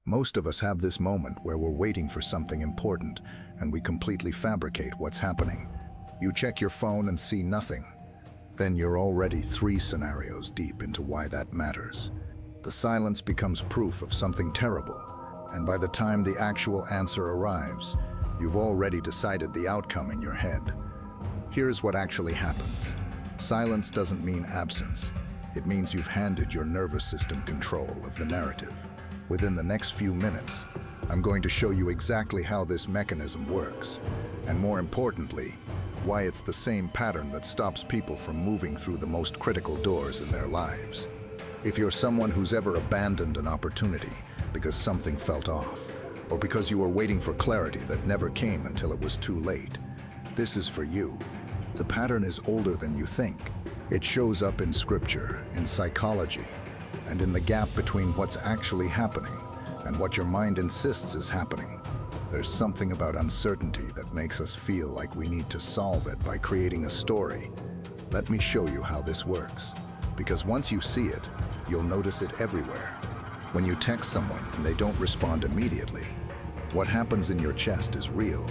Most of us have this moment where we're waiting for something important and we completely fabricate what's happening. You check your phone and see nothing. Then you're already 3 scenarios deep into why that matters. The silence becomes proof of something terrible, and by the time the actual answer arrives, you've already decided the outcome in your head. Here's what actually happens. Silence doesn't mean absence. It means you've handed your nervous system control of the narrative. Within the next few minutes, I'm going to show you exactly how this mechanism works, and more importantly, why it's the same pattern that stops people from moving through the most critical doors in their lives. If you're someone who's ever abandoned an opportunity because something felt off, or because you were waiting for clarity that never came until it was too late, this is for you. The pattern is older than you think. It shows up in scripture, in psychology, and in the gap between what's actually happening and what your mind insists is happening. There's something about uncertainty that makes us feel like we need to solve it by creating a story. Let me show you how this works. Because once you see it, you'll notice it everywhere. When you text someone and they don't respond immediately, what happens in your chest is real.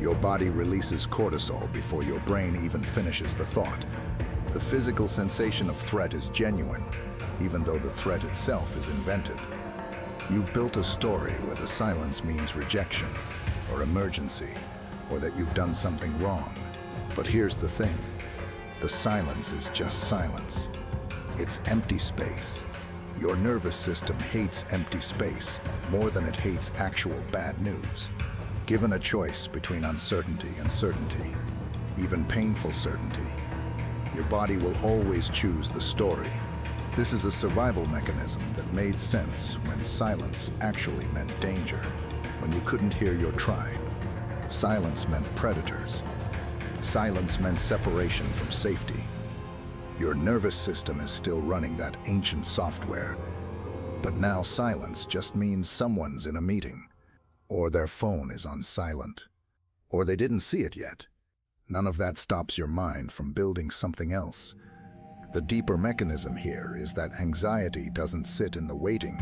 Your body releases cortisol before your brain even finishes the thought. The physical sensation of threat is genuine, even though the threat itself is invented. You've built a story where the silence means rejection, or emergency, or that you've done something wrong. But here's the thing. The silence is just silence. It's empty space. Your nervous system hates empty space more than it hates actual bad news. Given a choice between uncertainty and certainty, even painful certainty, your body will always choose the story. This is a survival mechanism that made sense when silence actually meant danger, when you couldn't hear your tribe. Silence meant predators. Silence meant separation from safety. Your nervous system is still running that ancient software, but now silence just means someone's in a meeting, or their phone is on silent, or they didn't see it yet. None of that stops your mind from building something else. The deeper mechanism here is that anxiety doesn't sit in the waiting.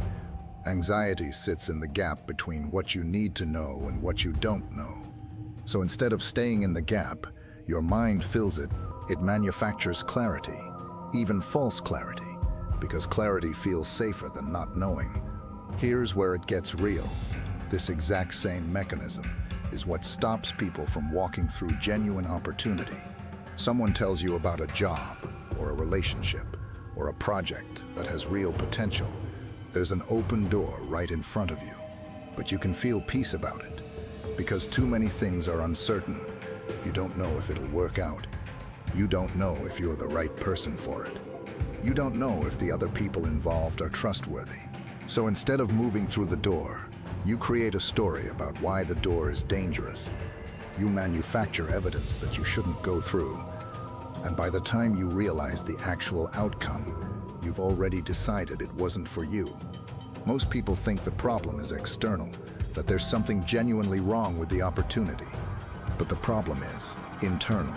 Anxiety sits in the gap between what you need to know and what you don't know. So instead of staying in the gap, your mind fills it. It manufactures clarity, even false clarity, because clarity feels safer than not knowing. Here's where it gets real. This exact same mechanism is what stops people from walking through genuine opportunity. Someone tells you about a job, or a relationship, or a project that has real potential. There's an open door right in front of you, but you can feel peace about it. Because too many things are uncertain. You don't know if it'll work out. You don't know if you're the right person for it. You don't know if the other people involved are trustworthy. So instead of moving through the door, you create a story about why the door is dangerous. You manufacture evidence that you shouldn't go through. And by the time you realize the actual outcome, you've already decided it wasn't for you. Most people think the problem is external, that there's something genuinely wrong with the opportunity. But the problem is internal.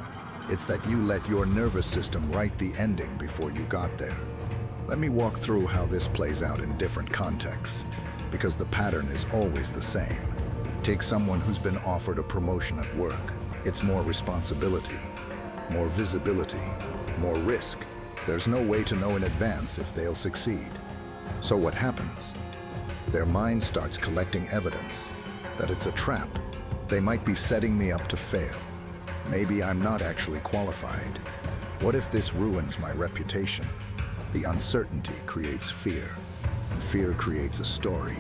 It's that you let your nervous system write the ending before you got there. Let me walk through how this plays out in different contexts, because the pattern is always the same. Take someone who's been offered a promotion at work. It's more responsibility, more visibility, more risk. There's no way to know in advance if they'll succeed. So what happens? Their mind starts collecting evidence that it's a trap. They might be setting me up to fail. Maybe I'm not actually qualified. What if this ruins my reputation? The uncertainty creates fear, and fear creates a story.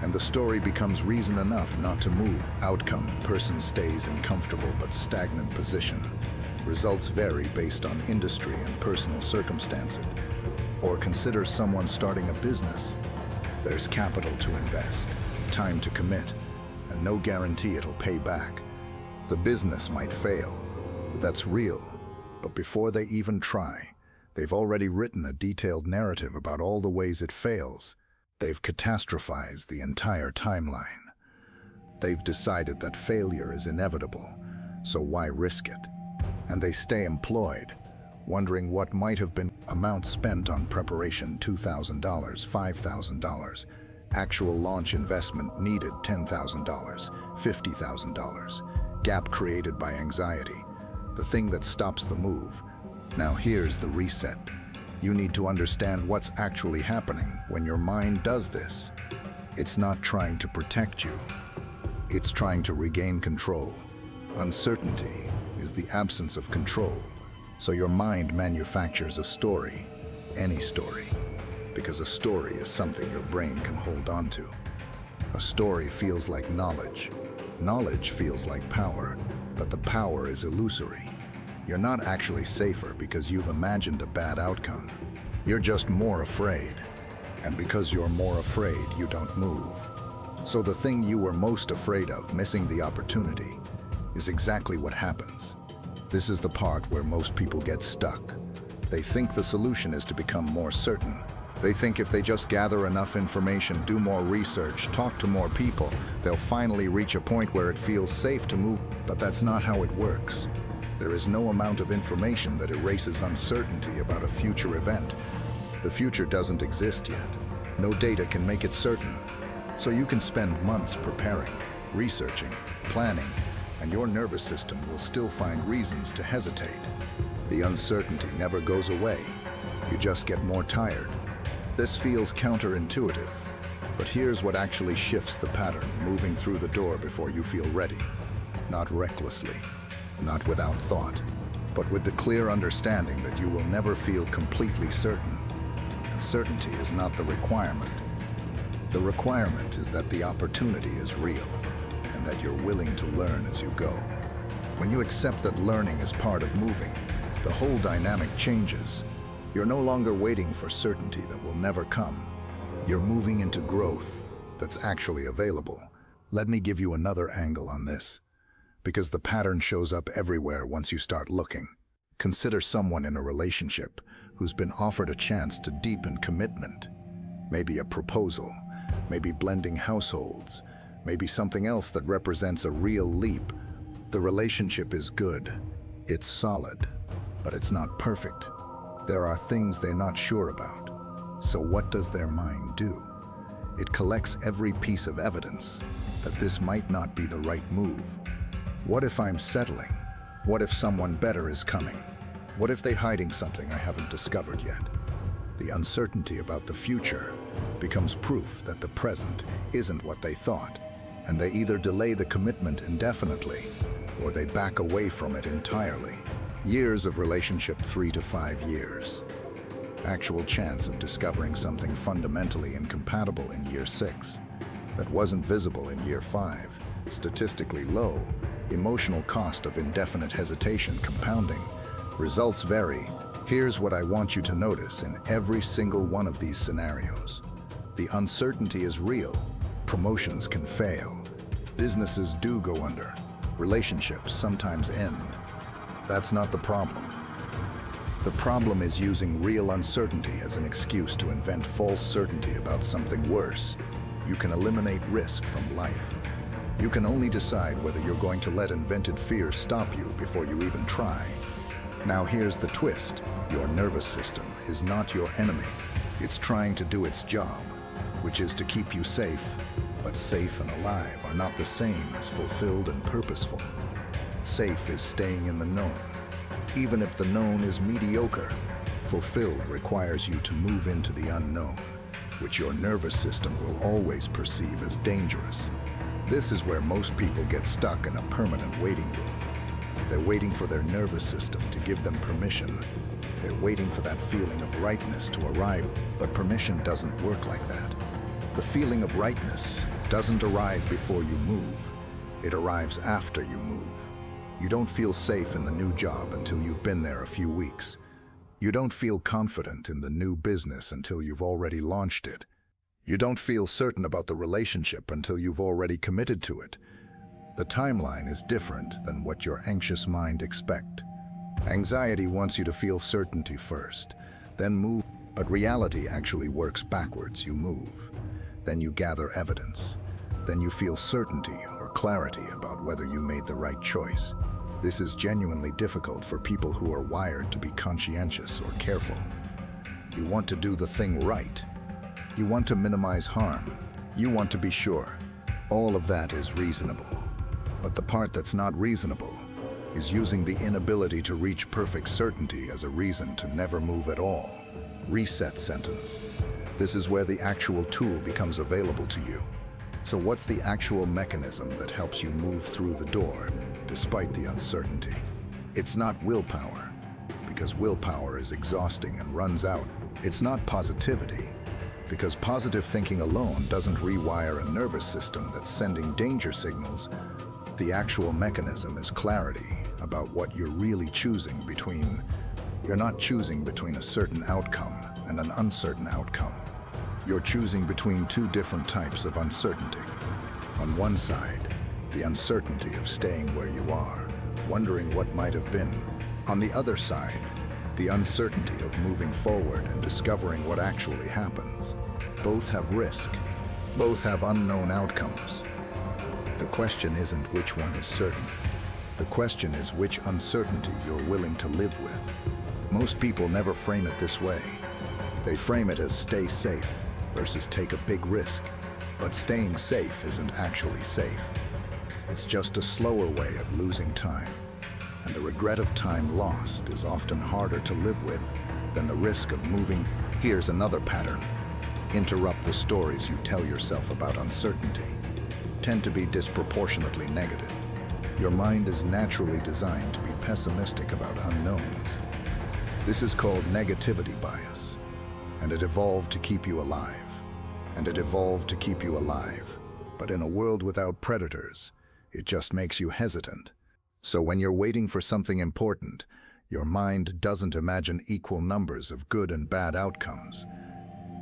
And the story becomes reason enough not to move. Outcome: person stays in comfortable but stagnant position. Results vary based on industry and personal circumstances. Or consider someone starting a business. There's capital to invest, time to commit, and no guarantee it'll pay back. The business might fail. That's real. But before they even try, they've already written a detailed narrative about all the ways it fails. They've catastrophized the entire timeline. They've decided that failure is inevitable, so why risk it? And they stay employed, wondering what might have been amount spent on preparation: $2,000, $5,000. Actual launch investment needed $10,000, $50,000. Gap created by anxiety, the thing that stops the move. Now here's the reset. You need to understand what's actually happening when your mind does this. It's not trying to protect you. It's trying to regain control. Uncertainty is the absence of control. So your mind manufactures a story, any story, because a story is something your brain can hold on to. A story feels like knowledge. Knowledge feels like power, but the power is illusory. You're not actually safer because you've imagined a bad outcome. You're just more afraid. And because you're more afraid, you don't move. So the thing you were most afraid of, missing the opportunity, is exactly what happens. This is the part where most people get stuck. They think the solution is to become more certain. They think if they just gather enough information, do more research, talk to more people, they'll finally reach a point where it feels safe to move. But that's not how it works. There is no amount of information that erases uncertainty about a future event. The future doesn't exist yet. No data can make it certain. So you can spend months preparing, researching, planning, and your nervous system will still find reasons to hesitate. The uncertainty never goes away. You just get more tired. This feels counterintuitive, but here's what actually shifts the pattern, moving through the door before you feel ready. Not recklessly, not without thought, but with the clear understanding that you will never feel completely certain. And certainty is not the requirement. The requirement is that the opportunity is real, and that you're willing to learn as you go. When you accept that learning is part of moving, the whole dynamic changes. You're no longer waiting for certainty that will never come. You're moving into growth that's actually available. Let me give you another angle on this, because the pattern shows up everywhere once you start looking. Consider someone in a relationship who's been offered a chance to deepen commitment. Maybe a proposal, maybe blending households, maybe something else that represents a real leap. The relationship is good, it's solid, but it's not perfect. There are things they're not sure about. So what does their mind do? It collects every piece of evidence that this might not be the right move. What if I'm settling? What if someone better is coming? What if they're hiding something I haven't discovered yet? The uncertainty about the future becomes proof that the present isn't what they thought, and they either delay the commitment indefinitely or they back away from it entirely. Years of relationship, 3 to 5 years. Actual chance of discovering something fundamentally incompatible in year 6 that wasn't visible in year 5. Statistically low. Emotional cost of indefinite hesitation compounding. Results vary. Here's what I want you to notice in every single one of these scenarios. The uncertainty is real. Promotions can fail. Businesses do go under. Relationships sometimes end. That's not the problem. The problem is using real uncertainty as an excuse to invent false certainty about something worse. You can eliminate risk from life. You can only decide whether you're going to let invented fear stop you before you even try. Now here's the twist. Your nervous system is not your enemy. It's trying to do its job, which is to keep you safe. But safe and alive are not the same as fulfilled and purposeful. Safe is staying in the known. Even if the known is mediocre, fulfilled requires you to move into the unknown, which your nervous system will always perceive as dangerous. This is where most people get stuck in a permanent waiting room. They're waiting for their nervous system to give them permission. They're waiting for that feeling of rightness to arrive, but permission doesn't work like that. The feeling of rightness doesn't arrive before you move. It arrives after you move. You don't feel safe in the new job until you've been there a few weeks. You don't feel confident in the new business until you've already launched it. You don't feel certain about the relationship until you've already committed to it. The timeline is different than what your anxious mind expects. Anxiety wants you to feel certainty first, then move, but reality actually works backwards. You move, then you gather evidence, then you feel certainty or clarity about whether you made the right choice. This is genuinely difficult for people who are wired to be conscientious or careful. You want to do the thing right. You want to minimize harm. You want to be sure. All of that is reasonable. But the part that's not reasonable is using the inability to reach perfect certainty as a reason to never move at all. Reset sentence. This is where the actual tool becomes available to you. So what's the actual mechanism that helps you move through the door despite the uncertainty? It's not willpower, because willpower is exhausting and runs out. It's not positivity, because positive thinking alone doesn't rewire a nervous system that's sending danger signals. The actual mechanism is clarity about what you're really choosing between. You're not choosing between a certain outcome and an uncertain outcome. You're choosing between two different types of uncertainty. On one side, the uncertainty of staying where you are, wondering what might have been. On the other side, the uncertainty of moving forward and discovering what actually happens. Both have risk. Both have unknown outcomes. The question isn't which one is certain. The question is which uncertainty you're willing to live with. Most people never frame it this way. They frame it as stay safe versus take a big risk. But staying safe isn't actually safe. It's just a slower way of losing time. And the regret of time lost is often harder to live with than the risk of moving. Here's another pattern. Interrupt the stories you tell yourself about uncertainty. Tend to be disproportionately negative. Your mind is naturally designed to be pessimistic about unknowns. This is called negativity bias, and it evolved to keep you alive. But in a world without predators, it just makes you hesitant. So when you're waiting for something important, your mind doesn't imagine equal numbers of good and bad outcomes.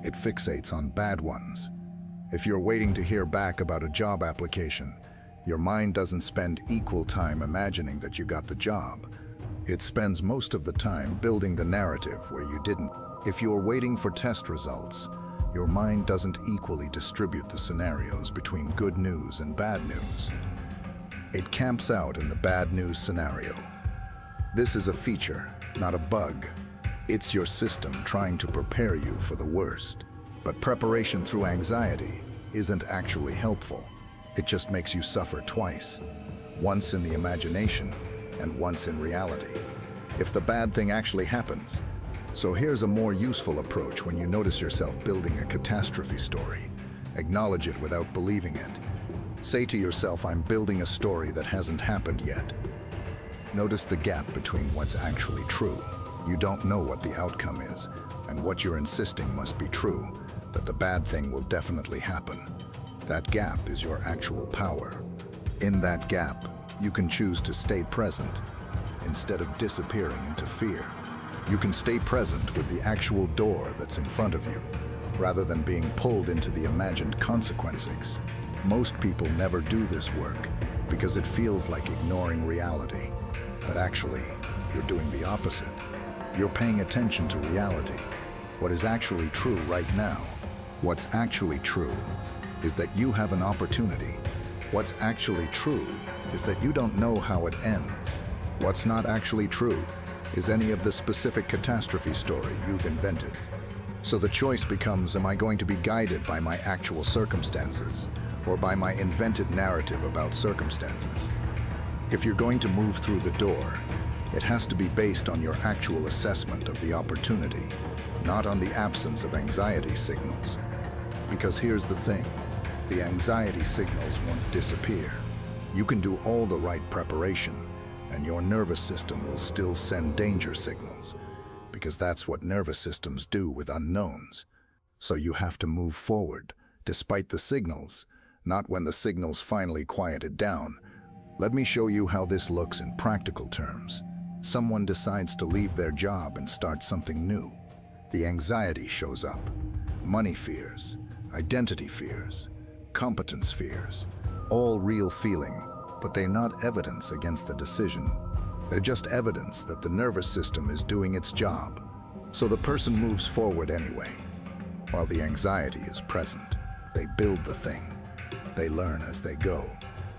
It fixates on bad ones. If you're waiting to hear back about a job application, your mind doesn't spend equal time imagining that you got the job. It spends most of the time building the narrative where you didn't. If you're waiting for test results, your mind doesn't equally distribute the scenarios between good news and bad news. It camps out in the bad news scenario. This is a feature, not a bug. It's your system trying to prepare you for the worst. But preparation through anxiety isn't actually helpful. It just makes you suffer twice. Once in the imagination and once in reality. If the bad thing actually happens. So here's a more useful approach when you notice yourself building a catastrophe story. Acknowledge it without believing it. Say to yourself, I'm building a story that hasn't happened yet. Notice the gap between what's actually true. You don't know what the outcome is, and what you're insisting must be true, that the bad thing will definitely happen. That gap is your actual power. In that gap, you can choose to stay present instead of disappearing into fear. You can stay present with the actual door that's in front of you, rather than being pulled into the imagined consequences. Most people never do this work because it feels like ignoring reality. But actually, you're doing the opposite. You're paying attention to reality, what is actually true right now. What's actually true is that you have an opportunity. What's actually true is that you don't know how it ends. What's not actually true is any of the specific catastrophe story you've invented. So the choice becomes, am I going to be guided by my actual circumstances or by my invented narrative about circumstances? If you're going to move through the door, it has to be based on your actual assessment of the opportunity, not on the absence of anxiety signals. Because here's the thing, the anxiety signals won't disappear. You can do all the right preparation, and your nervous system will still send danger signals, because that's what nervous systems do with unknowns. So you have to move forward, despite the signals, not when the signals finally quieted down. Let me show you how this looks in practical terms. Someone decides to leave their job and start something new. The anxiety shows up. Money fears, identity fears, competence fears, all real feeling, but they're not evidence against the decision. They're just evidence that the nervous system is doing its job. So the person moves forward anyway. While the anxiety is present, they build the thing. They learn as they go.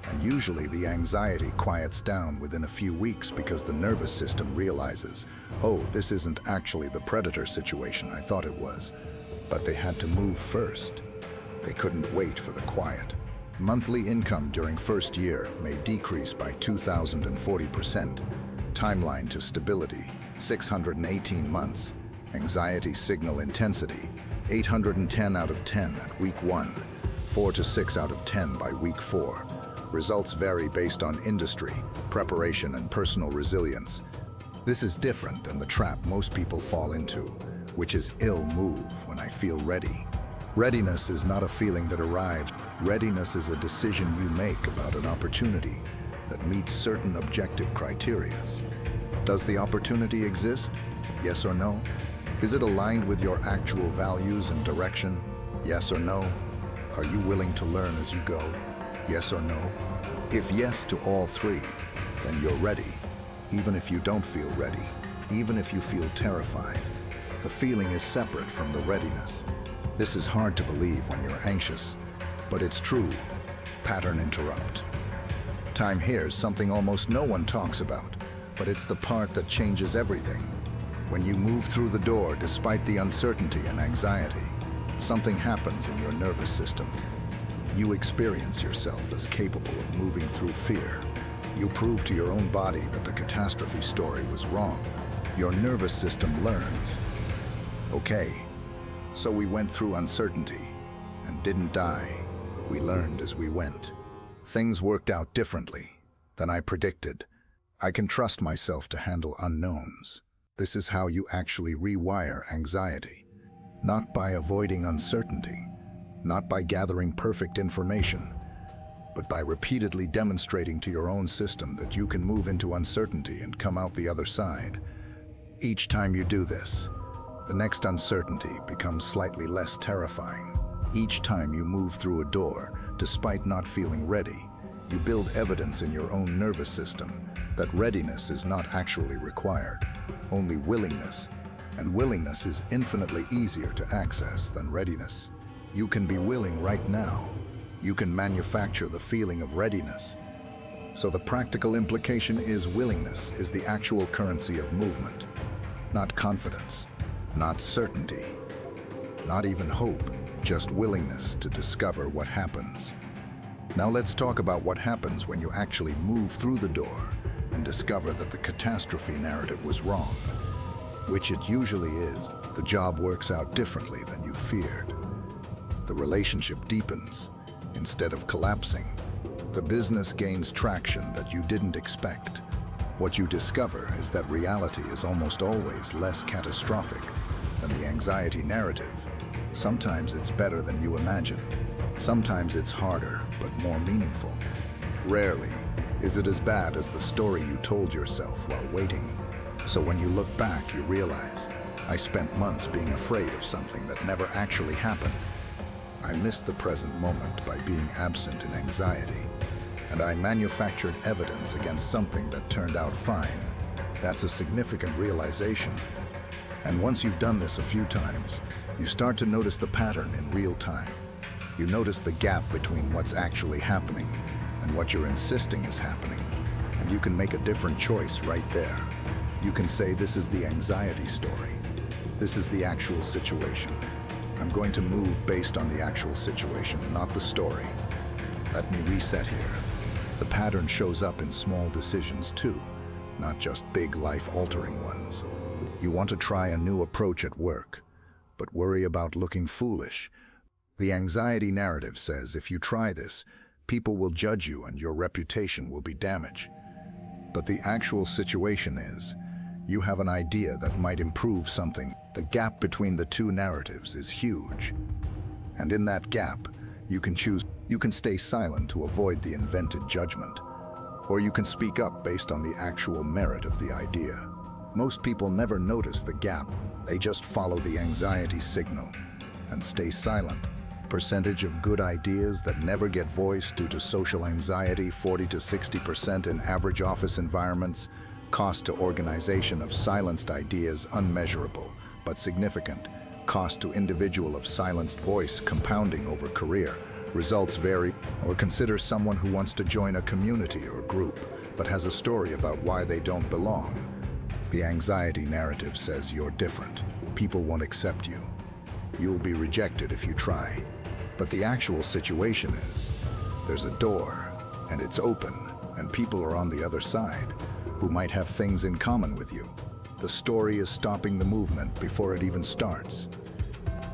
And usually the anxiety quiets down within a few weeks because the nervous system realizes, oh, this isn't actually the predator situation I thought it was. But they had to move first. They couldn't wait for the quiet. Monthly income during first year may decrease by 2,040%. Timeline to stability, 618 months. Anxiety signal intensity, 810 out of 10 at week 1, 4 to 6 out of 10 by week 4. Results vary based on industry, preparation, and personal resilience. This is different than the trap most people fall into, which is "I'll move when I feel ready." Readiness is not a feeling that arrived. Readiness is a decision you make about an opportunity that meets certain objective criteria. Does the opportunity exist? Yes or no? Is it aligned with your actual values and direction? Yes or no? Are you willing to learn as you go? Yes or no? If yes to all three, then you're ready. Even if you don't feel ready, even if you feel terrified, the feeling is separate from the readiness. This is hard to believe when you're anxious, but it's true. Pattern interrupt. Time here is something almost no one talks about, but it's the part that changes everything. When you move through the door despite the uncertainty and anxiety, something happens in your nervous system. You experience yourself as capable of moving through fear. You prove to your own body that the catastrophe story was wrong. Your nervous system learns. Okay, so we went through uncertainty and didn't die. We learned as we went. Things worked out differently than I predicted. I can trust myself to handle unknowns. This is how you actually rewire anxiety. Not by avoiding uncertainty, not by gathering perfect information, but by repeatedly demonstrating to your own system that you can move into uncertainty and come out the other side. Each time you do this, the next uncertainty becomes slightly less terrifying. Each time you move through a door, despite not feeling ready, you build evidence in your own nervous system that readiness is not actually required, only willingness. And willingness is infinitely easier to access than readiness. You can be willing right now. You can manufacture the feeling of readiness. So the practical implication is willingness is the actual currency of movement, not confidence, not certainty, not even hope, just willingness to discover what happens. Now let's talk about what happens when you actually move through the door and discover that the catastrophe narrative was wrong, which it usually is. The job works out differently than you feared. The relationship deepens instead of collapsing. The business gains traction that you didn't expect. What you discover is that reality is almost always less catastrophic than the anxiety narrative. Sometimes it's better than you imagined. Sometimes it's harder, but more meaningful. Rarely is it as bad as the story you told yourself while waiting. So when you look back, you realize, I spent months being afraid of something that never actually happened. I missed the present moment by being absent in anxiety, and I manufactured evidence against something that turned out fine. That's a significant realization. And once you've done this a few times, you start to notice the pattern in real time. You notice the gap between what's actually happening and what you're insisting is happening, and you can make a different choice right there. You can say, this is the anxiety story. This is the actual situation. I'm going to move based on the actual situation, not the story. Let me reset here. The pattern shows up in small decisions too, not just big life-altering ones. You want to try a new approach at work, but worry about looking foolish. The anxiety narrative says if you try this, people will judge you and your reputation will be damaged. But the actual situation is, you have an idea that might improve something. The gap between the two narratives is huge. And in that gap, you can choose. You can stay silent to avoid the invented judgment, or you can speak up based on the actual merit of the idea. Most people never notice the gap. They just follow the anxiety signal and stay silent. Percentage of good ideas that never get voiced due to social anxiety, 40 to 60% in average office environments. Cost to organization of silenced ideas unmeasurable, but significant. Cost to individual of silenced voice compounding over career. Results vary. Or consider someone who wants to join a community or group, but has a story about why they don't belong. The anxiety narrative says you're different. People won't accept you. You'll be rejected if you try. But the actual situation is, there's a door, and it's open, and people are on the other side, who might have things in common with you. The story is stopping the movement before it even starts.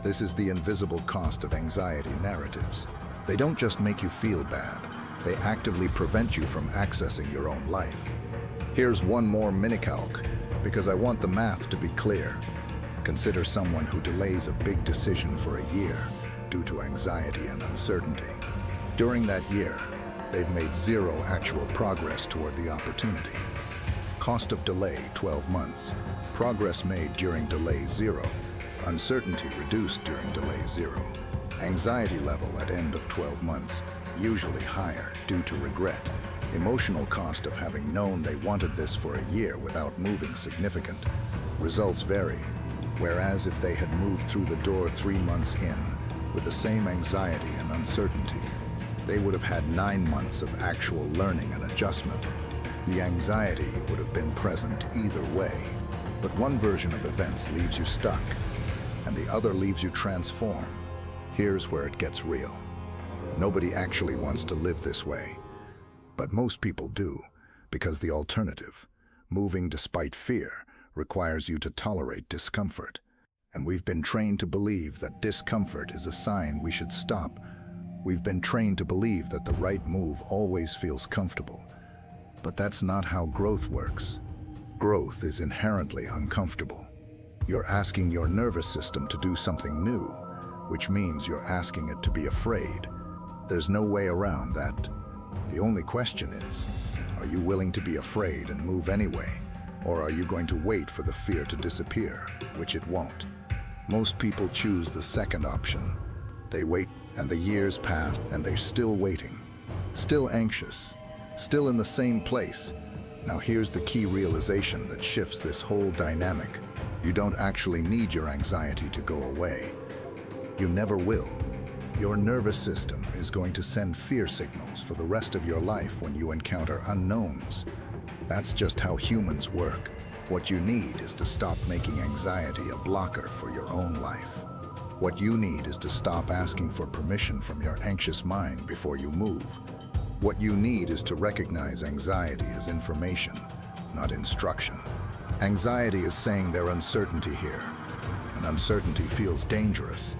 This is the invisible cost of anxiety narratives. They don't just make you feel bad, they actively prevent you from accessing your own life. Here's one more mini-calc, because I want the math to be clear. Consider someone who delays a big decision for a year due to anxiety and uncertainty. During that year, they've made zero actual progress toward the opportunity. Cost of delay, 12 months. Progress made during delay, 0. Uncertainty reduced during delay, 0. Anxiety level at end of 12 months, usually higher due to regret. Emotional cost of having known they wanted this for a year without moving significant. Results vary, whereas if they had moved through the door 3 months in with the same anxiety and uncertainty, they would have had 9 months of actual learning and adjustment. The anxiety would have been present either way, but one version of events leaves you stuck, and the other leaves you transform. Here's where it gets real. Nobody actually wants to live this way, but most people do, because the alternative, moving despite fear, requires you to tolerate discomfort. And we've been trained to believe that discomfort is a sign we should stop. We've been trained to believe that the right move always feels comfortable. But that's not how growth works. Growth is inherently uncomfortable. You're asking your nervous system to do something new, which means you're asking it to be afraid. There's no way around that. The only question is, are you willing to be afraid and move anyway? Or are you going to wait for the fear to disappear, which it won't? Most people choose the second option. They wait, and the years pass, and they're still waiting, still anxious, still in the same place. Now here's the key realization that shifts this whole dynamic. You don't actually need your anxiety to go away. You never will. Your nervous system is going to send fear signals for the rest of your life when you encounter unknowns. That's just how humans work. What you need is to stop making anxiety a blocker for your own life. What you need is to stop asking for permission from your anxious mind before you move. What you need is to recognize anxiety as information, not instruction. Anxiety is saying there's uncertainty here, and uncertainty feels dangerous.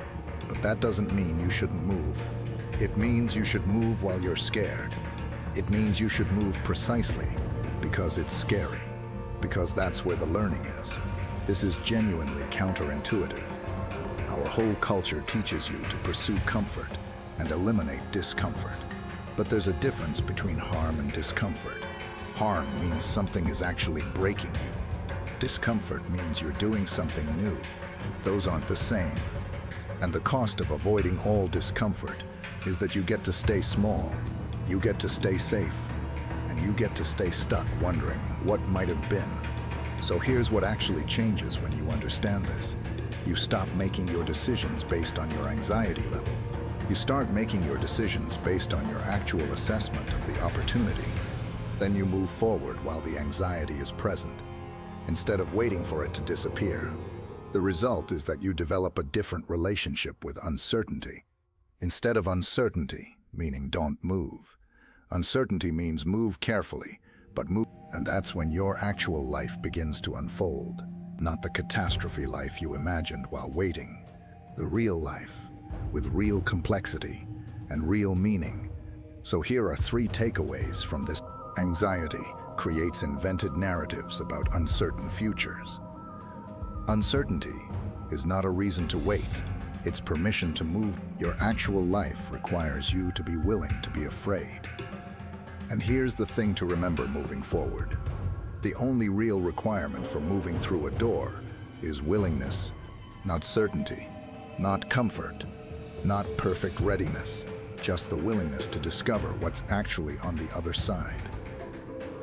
But that doesn't mean you shouldn't move. It means you should move while you're scared. It means you should move precisely because it's scary, because that's where the learning is. This is genuinely counterintuitive. Our whole culture teaches you to pursue comfort and eliminate discomfort. But there's a difference between harm and discomfort. Harm means something is actually breaking you. Discomfort means you're doing something new. Those aren't the same. And the cost of avoiding all discomfort is that you get to stay small, you get to stay safe, and you get to stay stuck wondering what might have been. So here's what actually changes when you understand this. You stop making your decisions based on your anxiety level. You start making your decisions based on your actual assessment of the opportunity. Then you move forward while the anxiety is present, instead of waiting for it to disappear. The result is that you develop a different relationship with uncertainty. Instead of uncertainty, meaning don't move, uncertainty means move carefully, but move. And that's when your actual life begins to unfold. Not the catastrophe life you imagined while waiting. The real life, with real complexity and real meaning. So here are 3 takeaways from this. Anxiety creates invented narratives about uncertain futures. Uncertainty is not a reason to wait. It's permission to move. Your actual life requires you to be willing to be afraid. And here's the thing to remember moving forward. The only real requirement for moving through a door is willingness, not certainty, not comfort, not perfect readiness, just the willingness to discover what's actually on the other side.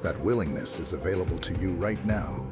That willingness is available to you right now